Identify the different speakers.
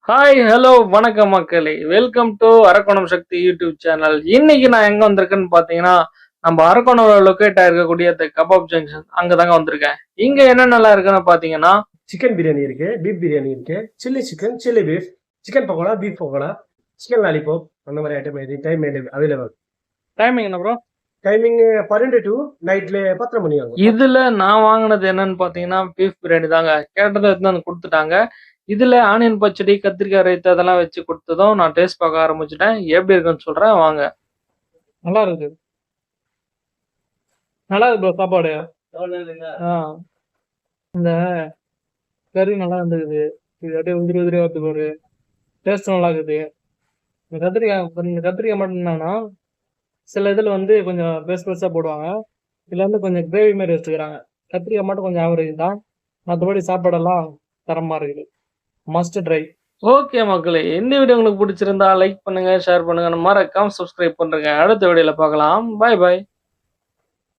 Speaker 1: Hi, hello, வணக்கம் மக்களே. Welcome to Arakkonam Sakthi YouTube channel. இன்னைக்கு நான் எங்க வந்திருக்கேன்னு பார்த்தீங்கன்னா, நம்ம அரக்கோணம்ல லொக்கேட் ஆயிருக்கக்கூடிய கபாப் ஜங்ஷன் அங்க தாங்க வந்திருக்கேன். இங்க என்னென்னலாம் இருக்குன்னு பார்த்தீங்கன்னா,
Speaker 2: சிக்கன் பிரியாணி இருக்கு, பீஃப் பிரியாணி இருக்கு, chilli chicken, chilli beef, chicken pakoda, beef pakoda, chicken lollipop அந்த மாதிரி ஐட்டம் இது டைம் அவைலபிள்.
Speaker 1: டைமிங் என்ன ப்ரோ?
Speaker 2: டைமிங் 12 to நைட்ல 10 மணி ஆகும்.
Speaker 1: இதுல நான் வாங்குனது என்னன்னு பார்த்தீங்கன்னா, பீஃப் பிரியாணி தாங்க. கேட்டத எடுத்துன்னு வந்து குடுத்துட்டாங்க. இதுல ஆனியன் பச்சடி, கத்திரிக்காய் ரைத்து அதெல்லாம் வச்சு குடுத்ததும் நான் டேஸ்ட் பார்க்க ஆரம்பிச்சுட்டேன். எப்படி இருக்குன்னு சொல்றேன் வாங்க. நல்லா இருக்கு. நல்லா இருக்கு ப்ரோ சாப்பாடு. ஆ. இந்த கறி நல்லா இருந்தது. இது அப்படியே உதிரி உதிரியா வருது பாரு. டேஸ்ட் நல்லா இருக்குது. இந்த கத்திரிக்காய் மட்டும் என்னன்னா, சில இதுல வந்து கொஞ்சம் பெருசு பெருசா போடுவாங்க. இதுல வந்து கொஞ்சம் கிரேவி மாதிரி வச்சுக்கிறாங்க. கத்திரிக்காய் மட்டும் கொஞ்சம் ஆவரேஜ் தான். மற்றபடி சாப்பாடெல்லாம் தரமா இருக்குது. Must try. ஓகே மக்களே, இந்த வீடியோ உங்களுக்கு பிடிச்சிருந்தா லைக் பண்ணுங்க, ஷேர் பண்ணுங்க, மறக்காம சப்ஸ்கிரைப் பண்ணுங்க. அடுத்த வீடியோல பார்க்கலாம். Bye by.